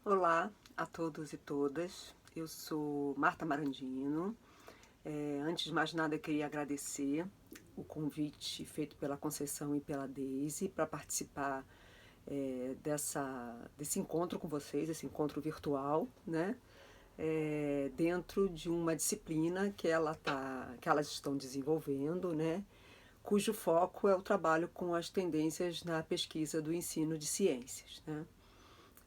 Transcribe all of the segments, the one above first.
Olá a todos e todas, eu sou Marta Marandino. Antes de mais nada, eu queria agradecer o convite feito pela Conceição e pela Deise para participar desse encontro com vocês, esse encontro virtual, né? Dentro de uma disciplina que elas estão desenvolvendo, né? Cujo foco é o trabalho com as tendências na pesquisa do ensino de ciências, né?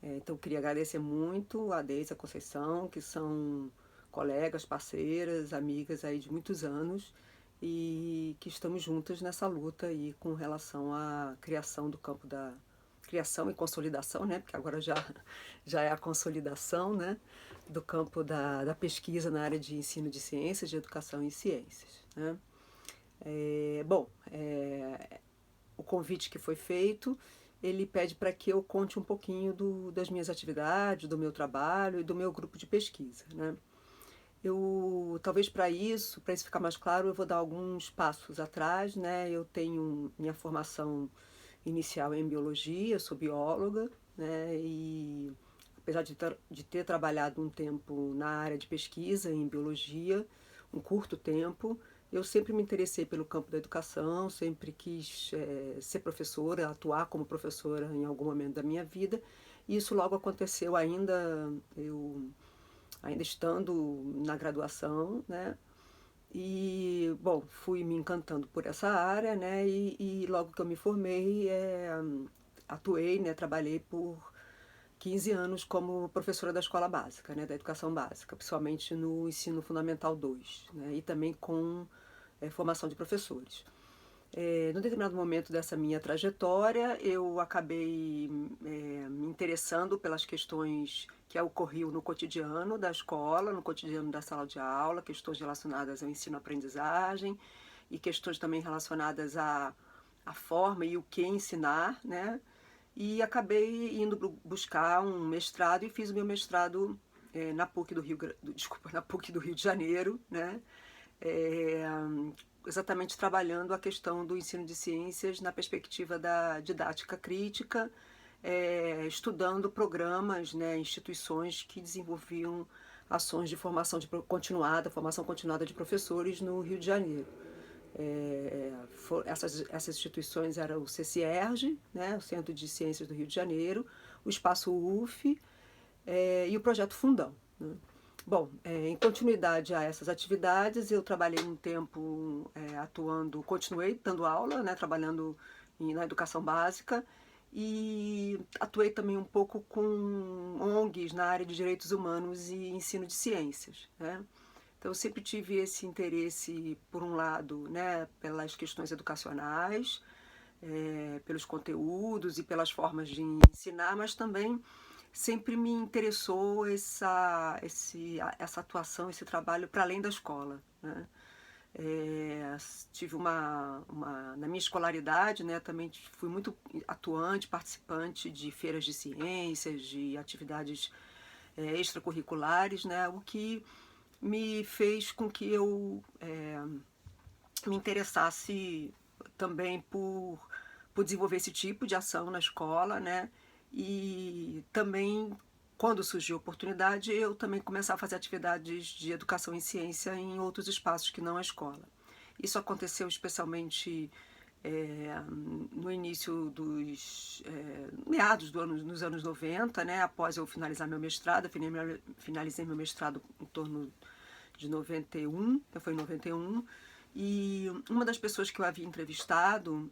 Então, eu queria agradecer muito a Deise e a Conceição, que são colegas, parceiras, amigas aí de muitos anos e que estamos juntas nessa luta aí com relação à criação do campo da criação e consolidação, né? Porque agora já é a consolidação, né? Do campo da pesquisa na área de ensino de ciências, de educação e ciências, né? Bom, o convite que foi feito, ele pede para que eu conte um pouquinho das minhas atividades, do meu trabalho e do meu grupo de pesquisa, né? Talvez para isso ficar mais claro, eu vou dar alguns passos atrás, né? Eu tenho minha formação inicial em biologia, sou bióloga, né? E apesar de ter trabalhado um tempo na área de pesquisa em biologia, um curto tempo, eu sempre me interessei pelo campo da educação, sempre quis ser professora, atuar como professora em algum momento da minha vida. E isso logo aconteceu ainda estando na graduação, né? E, bom, fui me encantando por essa área, né? E logo que eu me formei, atuei, né? Trabalhei por 15 anos como professora da escola básica, né? Da educação básica, principalmente no ensino fundamental 2, né? E também com formação de professores. Num determinado momento dessa minha trajetória, eu acabei me interessando pelas questões que ocorriam no cotidiano da escola, no cotidiano da sala de aula, questões relacionadas ao ensino-aprendizagem e questões também relacionadas à forma e o que ensinar, né? E acabei indo buscar um mestrado e fiz o meu mestrado na PUC do desculpa, na PUC do Rio de Janeiro, né? É, Exatamente trabalhando a questão do ensino de ciências na perspectiva da didática crítica, estudando programas, né, instituições que desenvolviam ações de formação continuada de professores no Rio de Janeiro. Essas instituições eram o CCERJ, né, o Centro de Ciências do Rio de Janeiro, o Espaço UF e o Projeto Fundão, né? Bom, em continuidade a essas atividades, eu trabalhei um tempo continuei dando aula, né, trabalhando na educação básica e atuei também um pouco com ONGs na área de direitos humanos e ensino de ciências, né? Então, eu sempre tive esse interesse, por um lado, né, pelas questões educacionais, pelos conteúdos e pelas formas de ensinar, mas também sempre me interessou essa atuação, esse trabalho para além da escola, né? Tive na minha escolaridade, né, também fui muito atuante, participante de feiras de ciências, de atividades extracurriculares, né, o que me fez com que eu me interessasse também por desenvolver esse tipo de ação na escola, né? E também, quando surgiu a oportunidade, eu também começar a fazer atividades de educação em ciência em outros espaços que não a escola. Isso aconteceu especialmente no início meados nos anos 90, né? Após eu finalizar meu mestrado, finalizei meu mestrado em torno de 91, foi em 91, e uma das pessoas que eu havia entrevistado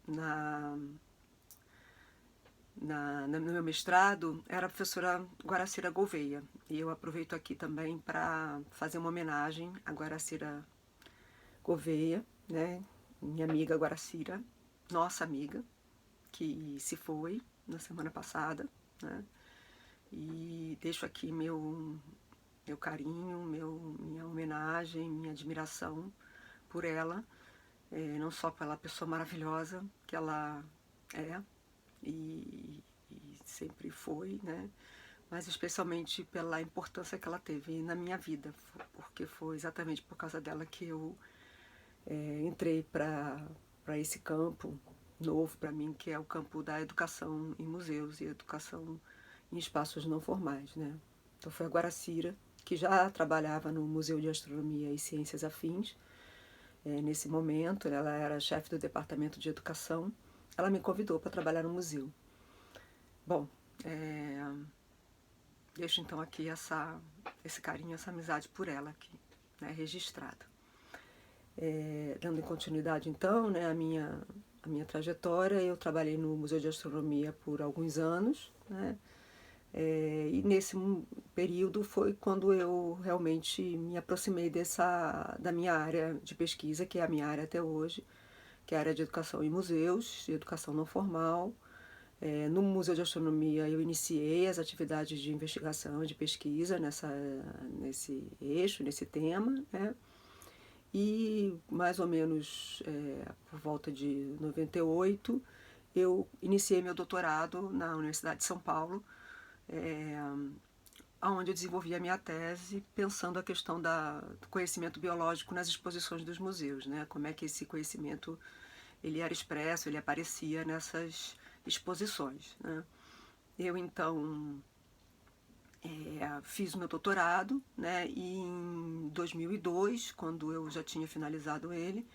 no meu mestrado era a professora Guaracira Gouveia. E eu aproveito aqui também para fazer uma homenagem a Guaracira Gouveia, né? Minha amiga Guaracira, nossa amiga, que se foi na semana passada, né? E deixo aqui meu carinho, minha homenagem, minha admiração por ela, não só pela pessoa maravilhosa que ela é e sempre foi, né? Mas especialmente pela importância que ela teve na minha vida, porque foi exatamente por causa dela que eu entrei para esse campo novo para mim, que é o campo da educação em museus e educação em espaços não formais, né? Então foi a Guaracira, que já trabalhava no Museu de Astronomia e Ciências Afins. Nesse momento, ela era chefe do departamento de educação. Ela me convidou para trabalhar no museu. Bom, deixo então aqui esse carinho, essa amizade por ela aqui, né, registrada. Dando continuidade então, né, a minha trajetória, eu trabalhei no Museu de Astronomia por alguns anos, né, e nesse período foi quando eu realmente me aproximei da minha área de pesquisa, que é a minha área até hoje, que é a área de educação em museus, de educação não formal. No Museu de Astronomia eu iniciei as atividades de investigação, de pesquisa nesse eixo, nesse tema, né? E mais ou menos por volta de 98 eu iniciei meu doutorado na Universidade de São Paulo, onde eu desenvolvi a minha tese pensando a questão do conhecimento biológico nas exposições dos museus, né? Como é que esse conhecimento ele era expresso, ele aparecia nessas exposições, né? Eu então fiz o meu doutorado, né? E em 2002, quando eu já tinha finalizado ele,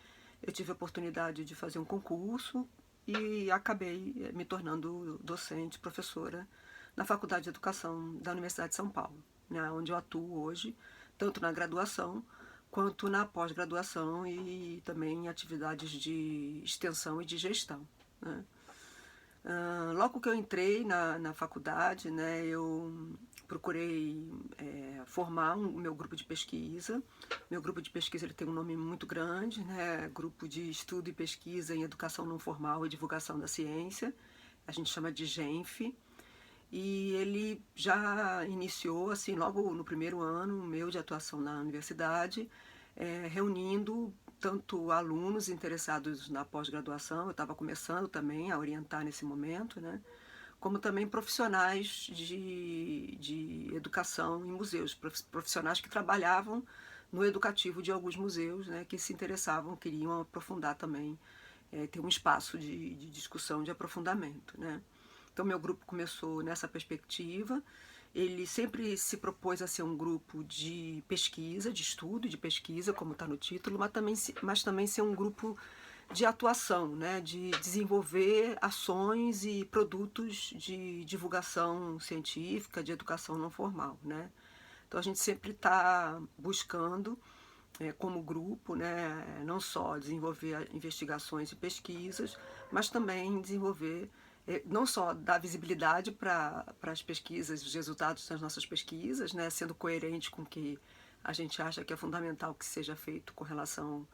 eu tive a oportunidade de fazer um concurso e acabei me tornando docente, professora na Faculdade de Educação da Universidade de São Paulo, né? Onde eu atuo hoje, tanto na graduação quanto na pós-graduação e também em atividades de extensão e de gestão, né? Logo que eu entrei na faculdade, né, eu procurei formar o meu grupo de pesquisa. Meu grupo de pesquisa ele tem um nome muito grande, né, Grupo de Estudo e Pesquisa em Educação Não Formal e Divulgação da Ciência. A gente chama de GENF. E ele já iniciou, assim, logo no primeiro ano meu de atuação na universidade, reunindo tanto alunos interessados na pós-graduação, eu estava começando também a orientar nesse momento, né, como também profissionais de educação em museus, profissionais que trabalhavam no educativo de alguns museus, né, que se interessavam, queriam aprofundar também, ter um espaço de discussão, de aprofundamento, né. Então, meu grupo começou nessa perspectiva. Ele sempre se propôs a ser um grupo de pesquisa, de estudo, de pesquisa, como está no título, mas também ser um grupo de atuação, né? De desenvolver ações e produtos de divulgação científica, de educação não formal, né? Então, a gente sempre está buscando, como grupo, né? Não só desenvolver investigações e pesquisas, mas também desenvolver não só dar visibilidade para as pesquisas, os resultados das nossas pesquisas, né, sendo coerente com o que a gente acha que é fundamental que seja feito com relação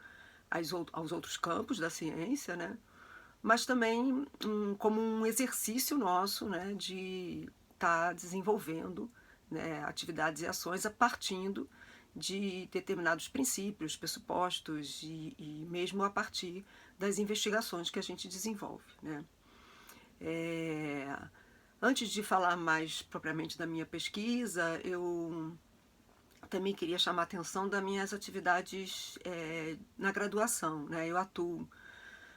aos outros campos da ciência, né, mas também como um exercício nosso, né, de estar desenvolvendo, né, atividades e ações a partir de determinados princípios, pressupostos e mesmo a partir das investigações que a gente desenvolve, né. Antes de falar mais propriamente da minha pesquisa, eu também queria chamar a atenção das minhas atividades na graduação, né? Eu atuo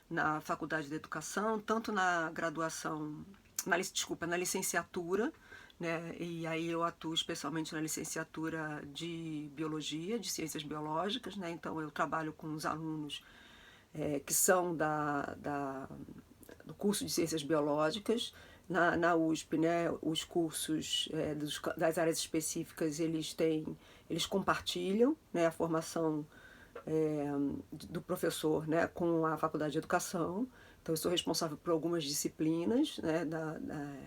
na Faculdade de Educação, tanto na graduação, na licenciatura, né? E aí eu atuo especialmente na licenciatura de Biologia, de Ciências Biológicas, né? Então eu trabalho com os alunos que são do curso de Ciências Biológicas. Na USP, né, os cursos das áreas específicas, eles compartilham, né, a formação do professor, né, com a Faculdade de Educação. Então, eu sou responsável por algumas disciplinas, né,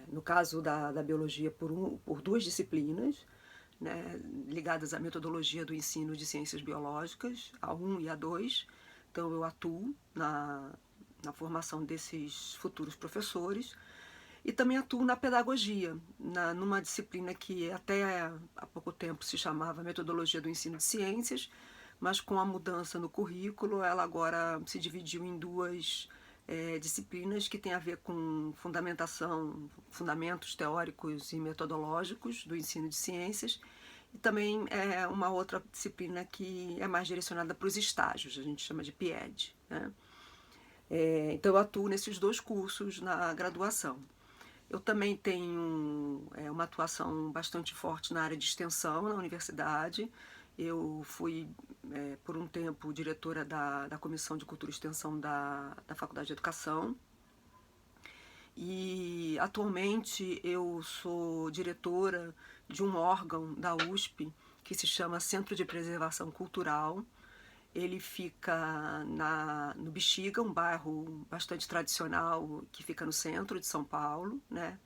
no caso da Biologia, por duas disciplinas, né, ligadas à metodologia do ensino de ciências biológicas, a 1 e a 2. Então, eu atuo na formação desses futuros professores e também atuo na pedagogia, numa disciplina que até há pouco tempo se chamava Metodologia do Ensino de Ciências, mas com a mudança no currículo, ela agora se dividiu em duas disciplinas que têm a ver com fundamentos teóricos e metodológicos do ensino de ciências, e também uma outra disciplina que é mais direcionada para os estágios, a gente chama de PIED, né? Então eu atuo nesses dois cursos na graduação. Eu também tenho uma atuação bastante forte na área de extensão na universidade. Eu fui, por um tempo, diretora da Comissão de Cultura e Extensão da Faculdade de Educação. E atualmente eu sou diretora de um órgão da USP que se chama Centro de Preservação Cultural. Ele fica no Bexiga, um bairro bastante tradicional que fica no centro de São Paulo, né?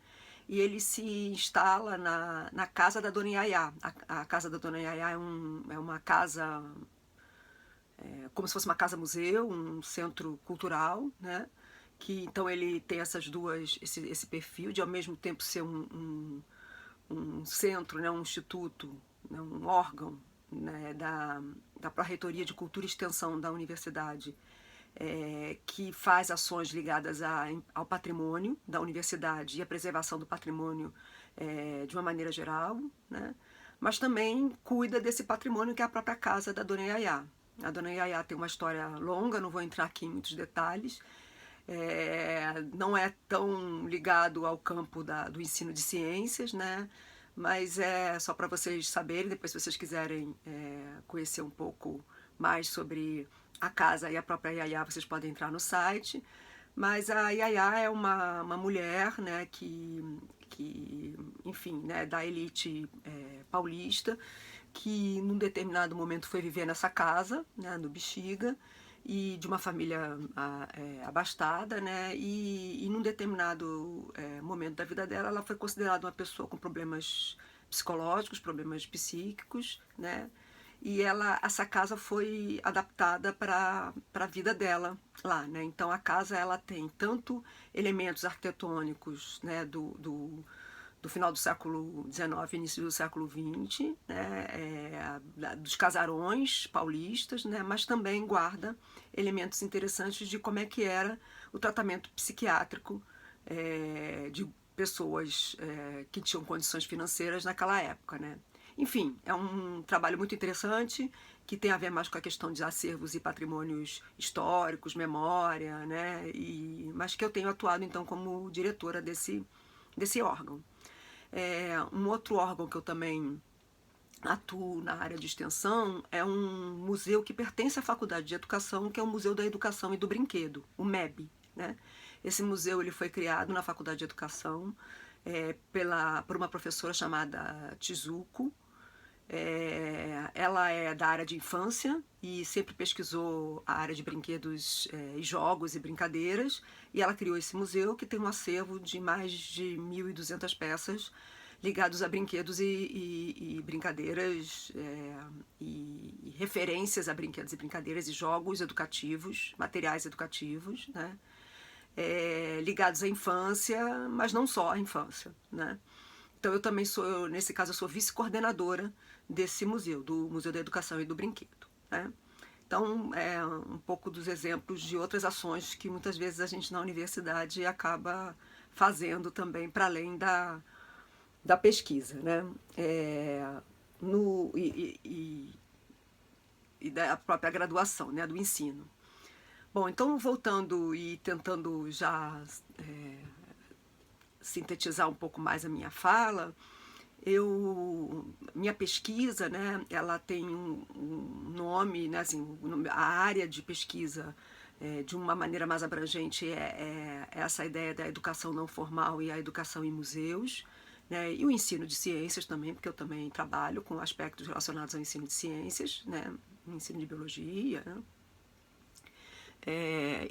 E ele se instala na casa da Dona Yayá. A casa da Dona Yayá é uma casa, como se fosse uma casa-museu, um centro cultural, né? Que então ele tem esse perfil de ao mesmo tempo ser um centro, né? Um instituto, né? Um órgão, né? Da Pró-Reitoria de Cultura e Extensão da universidade, que faz ações ligadas ao patrimônio da universidade e à preservação do patrimônio de uma maneira geral, né? Mas também cuida desse patrimônio que é a própria casa da Dona Yayá. A Dona Yayá tem uma história longa, não vou entrar aqui em muitos detalhes, não é tão ligado ao campo do ensino de ciências, né? Mas é só para vocês saberem, depois se vocês quiserem conhecer um pouco mais sobre a casa e a própria Yayá, vocês podem entrar no site. Mas a Yayá é uma mulher, né, enfim, né, da elite paulista, que num determinado momento foi viver nessa casa, né, no Bexiga, e de uma família abastada, né, e num determinado momento da vida dela, ela foi considerada uma pessoa com problemas psicológicos, problemas psíquicos, né, e essa casa foi adaptada para a vida dela lá, né? Então a casa ela tem tanto elementos arquitetônicos, né, do final do século XIX, início do século XX, né, dos casarões paulistas, né, mas também guarda elementos interessantes de como é que era o tratamento psiquiátrico de pessoas que tinham condições financeiras naquela época, né? Enfim, é um trabalho muito interessante que tem a ver mais com a questão de acervos e patrimônios históricos, memória, né? Mas que eu tenho atuado então como diretora desse órgão. Um outro órgão que eu também atuo na área de extensão é um museu que pertence à Faculdade de Educação, que é o Museu da Educação e do Brinquedo, o MEB, né? Esse museu ele foi criado na Faculdade de Educação por uma professora chamada Tizuko. Ela é da área de infância e sempre pesquisou a área de brinquedos e jogos e brincadeiras, e ela criou esse museu que tem um acervo de mais de 1.200 peças ligados a brinquedos e brincadeiras e referências a brinquedos e brincadeiras e jogos educativos, materiais educativos, né? Ligados à infância, mas não só à infância, né? Então eu também nesse caso, eu sou vice-coordenadora desse museu, do Museu da Educação e do Brinquedo, né? Então, um pouco dos exemplos de outras ações que muitas vezes a gente na universidade acaba fazendo também para além da pesquisa, né? E da própria graduação, né? Do ensino. Bom, então voltando e tentando já sintetizar um pouco mais a minha fala, minha pesquisa, né, ela tem um nome, né, assim, a área de pesquisa, de uma maneira mais abrangente, é essa ideia da educação não formal e a educação em museus, né, e o ensino de ciências também, porque eu também trabalho com aspectos relacionados ao ensino de ciências, né, ensino de biologia, né.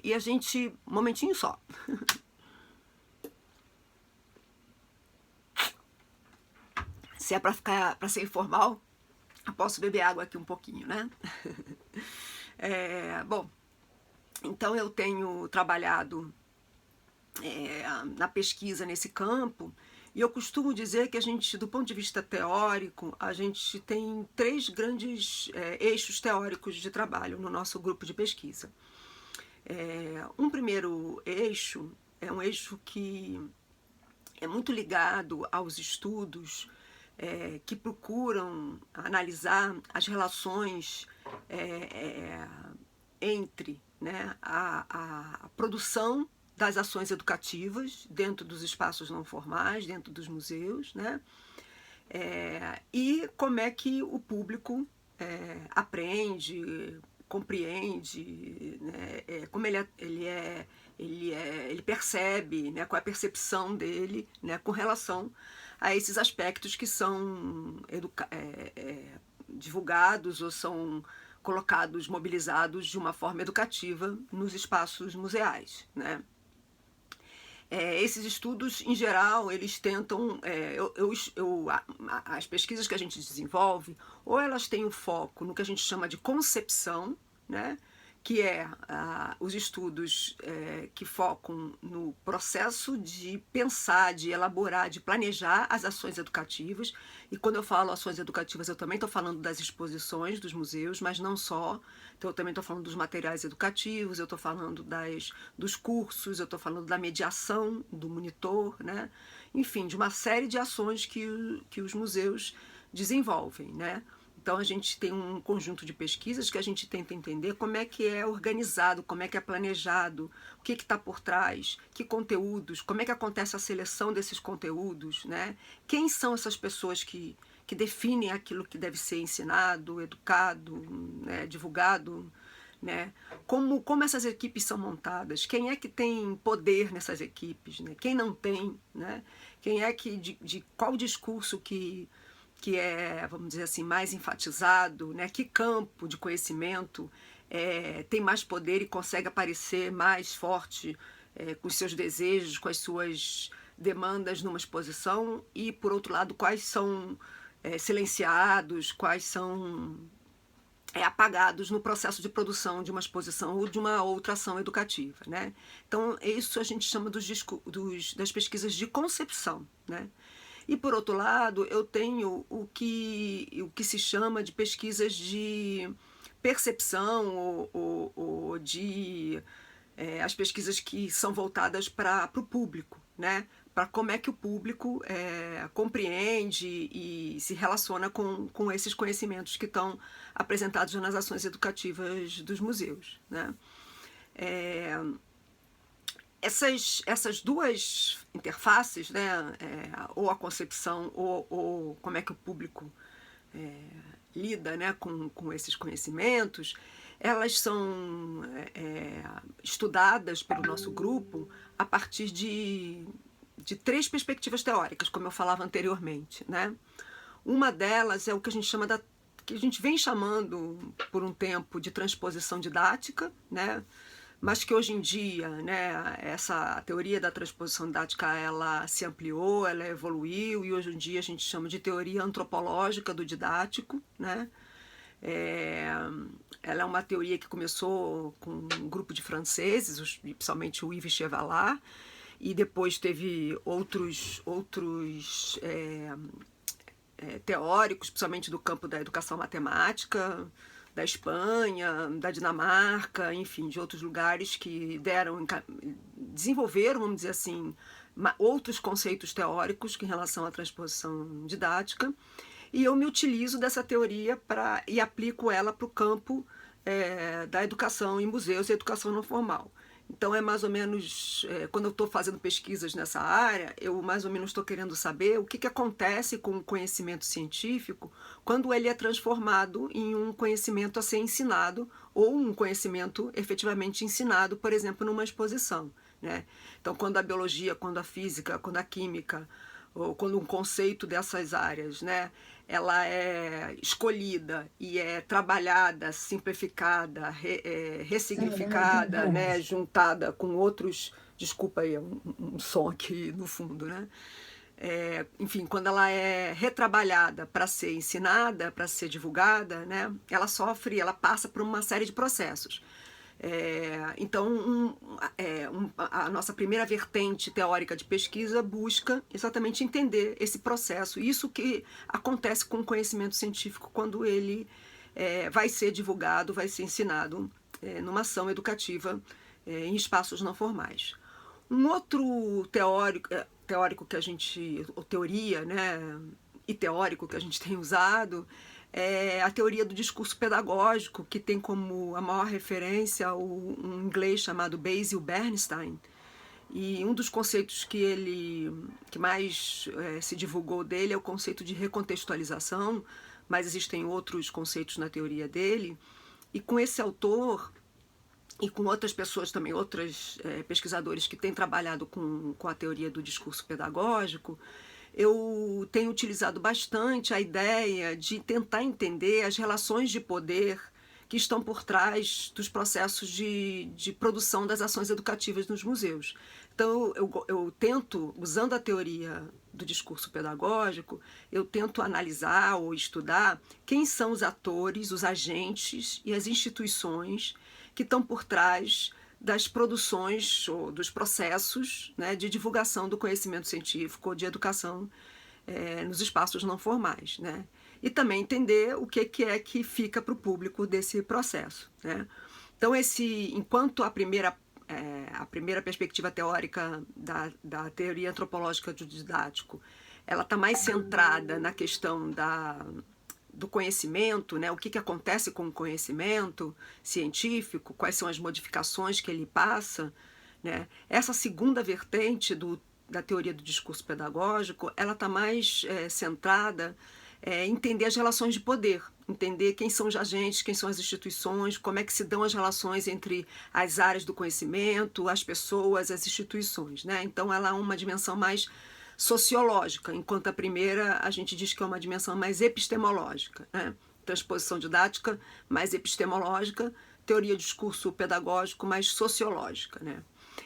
E a gente, um momentinho só. Se é para ser informal, eu posso beber água aqui um pouquinho, né? Bom, então eu tenho trabalhado na pesquisa nesse campo, e eu costumo dizer que a gente, do ponto de vista teórico, a gente tem 3 grandes eixos teóricos de trabalho no nosso grupo de pesquisa. Um primeiro eixo é um eixo que é muito ligado aos estudos que procuram analisar as relações entre, né, a produção das ações educativas dentro dos espaços não formais, dentro dos museus, né? E como é que o público aprende, compreende, né? Como ele percebe, né? Qual é a percepção dele, né? Com relação a esses aspectos que são divulgados ou são colocados, mobilizados de uma forma educativa nos espaços museais, né? Esses estudos, em geral, eles tentam, as pesquisas que a gente desenvolve, ou elas têm um foco no que a gente chama de concepção, né? Que é os estudos que focam no processo de pensar, de elaborar, de planejar as ações educativas. E quando eu falo ações educativas, eu também estou falando das exposições dos museus, mas não só. Então, eu também estou falando dos materiais educativos, eu estou falando dos cursos, eu estou falando da mediação do monitor, né? Enfim, de uma série de ações que os museus desenvolvem, né? Então, a gente tem um conjunto de pesquisas que a gente tenta entender como é que é organizado, como é que é planejado, o que está por trás, que conteúdos, como é que acontece a seleção desses conteúdos, né? Quem são essas pessoas que definem aquilo que deve ser ensinado, educado, né? Divulgado, né? Como essas equipes são montadas, quem é que tem poder nessas equipes, né? Quem não tem, né? Quem é que, de qual discurso que é, vamos dizer assim, mais enfatizado, né? Que campo de conhecimento tem mais poder e consegue aparecer mais forte com os seus desejos, com as suas demandas numa exposição, e, por outro lado, quais são silenciados, quais são apagados no processo de produção de uma exposição ou de uma outra ação educativa, né? Então, isso a gente chama das pesquisas de concepção, né? E, por outro lado, eu tenho o que se chama de pesquisas de percepção ou de as pesquisas que são voltadas para o público, né? Para como é que o público compreende e se relaciona com esses conhecimentos que estão apresentados nas ações educativas dos museus, né? Essas duas interfaces, né, ou a concepção ou como é que o público lida, né, com esses conhecimentos, elas são estudadas pelo nosso grupo a partir de 3 perspectivas teóricas, como eu falava anteriormente, né? Uma delas é o que a gente chama que a gente vem chamando por um tempo de transposição didática, né? Mas que hoje em dia, né, essa teoria da transposição didática, ela se ampliou, ela evoluiu, e hoje em dia a gente chama de teoria antropológica do didático, né? Ela é uma teoria que começou com um grupo de franceses, principalmente o Yves Chevalard, e depois teve outros teóricos, principalmente do campo da educação matemática, da Espanha, da Dinamarca, enfim, de outros lugares que desenvolveram, vamos dizer assim, outros conceitos teóricos em relação à transposição didática. E eu me utilizo dessa teoria e aplico ela para o campo da educação em museus e educação não formal. Então, é mais ou menos, quando eu estou fazendo pesquisas nessa área, eu mais ou menos estou querendo saber o que acontece com o conhecimento científico quando ele é transformado em um conhecimento a ser ensinado ou um conhecimento efetivamente ensinado, por exemplo, numa exposição, né? Então, quando a biologia, quando a física, quando a química, ou quando um conceito dessas áreas, né, ela é escolhida e é trabalhada, simplificada, ressignificada, né, juntada com outros... Desculpa aí, um som aqui no fundo, né? Enfim, quando ela é retrabalhada para ser ensinada, para ser divulgada, né, ela passa por uma série de processos. Então, a nossa primeira vertente teórica de pesquisa busca exatamente entender esse processo, isso que acontece com o conhecimento científico quando ele vai ser divulgado, vai ser ensinado numa ação educativa em espaços não formais. Um outro teórico que a gente, ou teoria, né, e teórico que a gente tem usado é a teoria do discurso pedagógico, que tem como a maior referência um inglês chamado Basil Bernstein, E um dos conceitos que mais se divulgou dele é o conceito de recontextualização, mas existem outros conceitos na teoria dele. E com esse autor e com outras pessoas também, outros pesquisadores que têm trabalhado com a teoria do discurso pedagógico, eu tenho utilizado bastante a ideia de tentar entender as relações de poder que estão por trás dos processos de produção das ações educativas nos museus. Então, eu tento, usando a teoria do discurso pedagógico, eu tento analisar ou estudar quem são os atores, os agentes e as instituições que estão por trás das produções ou dos processos, né, de divulgação do conhecimento científico ou de educação nos espaços não formais, né? E também entender o que é que fica para o público desse processo, né? Então, enquanto a primeira perspectiva teórica da teoria antropológica do didático, ela está mais centrada na questão do conhecimento, né? O que acontece com o conhecimento científico, quais são as modificações que ele passa, né? Essa segunda vertente da teoria do discurso pedagógico, ela está mais centrada em entender as relações de poder, entender quem são os agentes, quem são as instituições, como é que se dão as relações entre as áreas do conhecimento, as pessoas, as instituições, né? Então, ela é uma dimensão mais sociológica, enquanto a primeira a gente diz que é uma dimensão mais epistemológica, né? Transposição didática mais epistemológica, teoria do discurso pedagógico mais sociológica, né?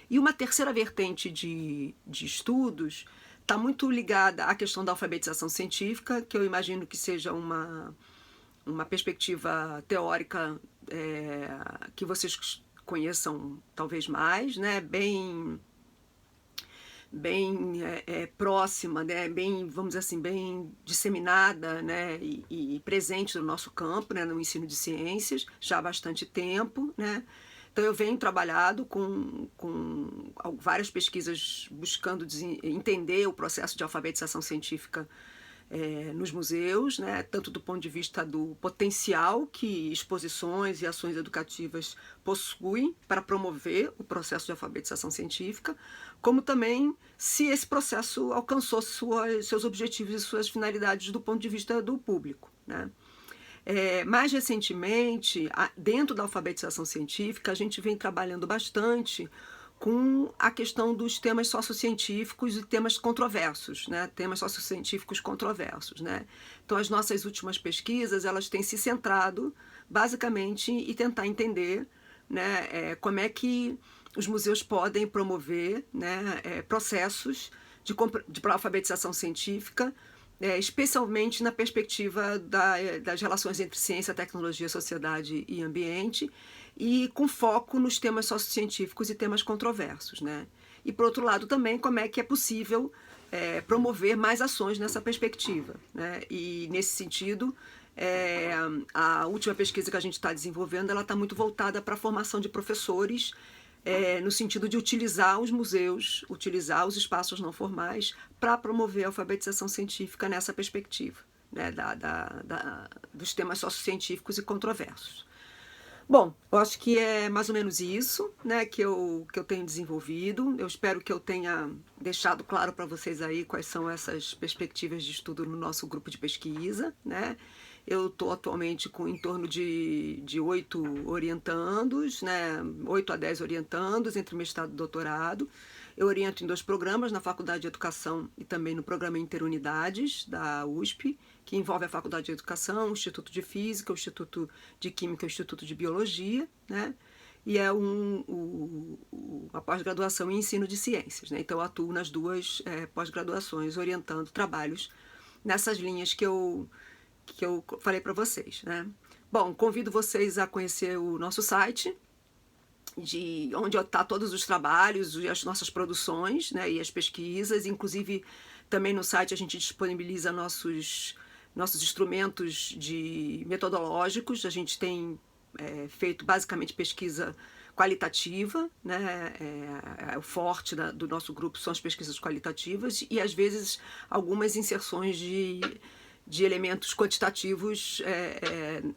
E uma terceira vertente de estudos está muito ligada à questão da alfabetização científica, que eu imagino que seja uma perspectiva teórica que vocês conheçam talvez mais, né? Bem próxima, né? Bem, vamos dizer assim, bem disseminada, né? E presente no nosso campo, né? No ensino de ciências, já há bastante tempo, né? Então, eu venho trabalhado com várias pesquisas buscando entender o processo de alfabetização científica nos museus, né? Tanto do ponto de vista do potencial que exposições e ações educativas possuem para promover o processo de alfabetização científica, como também se esse processo alcançou seus objetivos e suas finalidades do ponto de vista do público, né? Mais recentemente, dentro da alfabetização científica, a gente vem trabalhando bastante com a questão dos temas sociocientíficos e temas controversos, né? Temas sociocientíficos controversos, né? Então, as nossas últimas pesquisas, elas têm se centrado basicamente em tentar entender, né, como é que os museus podem promover, né, processos de alfabetização científica, especialmente na perspectiva das relações entre ciência, tecnologia, sociedade e ambiente, e com foco nos temas sociocientíficos e temas controversos, né? E, por outro lado, também como é que é possível promover mais ações nessa perspectiva, né? E, nesse sentido, a última pesquisa que a gente está desenvolvendo, ela está muito voltada para a formação de professores, no sentido de utilizar os museus, utilizar os espaços não formais para promover a alfabetização científica nessa perspectiva, né, dos temas sociocientíficos e controversos. Bom, eu acho que é mais ou menos isso, né, que eu tenho desenvolvido. Eu espero que eu tenha deixado claro para vocês aí quais são essas perspectivas de estudo no nosso grupo de pesquisa, né? Eu estou atualmente com em torno de 8 orientandos, né? 8 a 10 orientandos entre mestrado e doutorado. Eu oriento em 2 programas, na Faculdade de Educação e também no programa Interunidades da USP, que envolve a Faculdade de Educação, o Instituto de Física, o Instituto de Química e o Instituto de Biologia, né? E é a pós-graduação em ensino de ciências, né? Então, eu atuo nas 2 pós-graduações, orientando trabalhos nessas linhas que eu falei para vocês, né? Bom, convido vocês a conhecer o nosso site, onde está todos os trabalhos e as nossas produções, né, e as pesquisas. Inclusive, também no site a gente disponibiliza nossos instrumentos metodológicos. A gente tem feito basicamente pesquisa qualitativa, né? O forte do nosso grupo são as pesquisas qualitativas e, às vezes, algumas inserções de de elementos quantitativos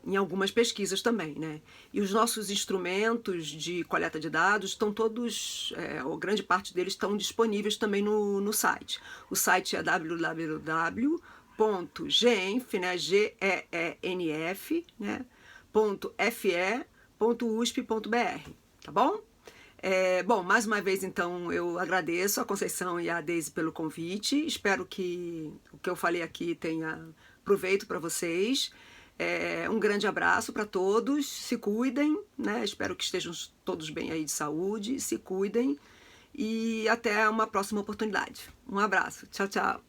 em algumas pesquisas também, né? E os nossos instrumentos de coleta de dados estão todos, ou grande parte deles estão disponíveis também no site. O site é www.genf, né, Genf, né, .fe.usp.br, tá bom? Bom, mais uma vez, então, eu agradeço a Conceição e a Deise pelo convite. Espero que o que eu falei aqui tenha proveito para vocês. Um grande abraço para todos. Se cuidem, né? Espero que estejam todos bem aí de saúde. Se cuidem e até uma próxima oportunidade. Um abraço. Tchau, tchau.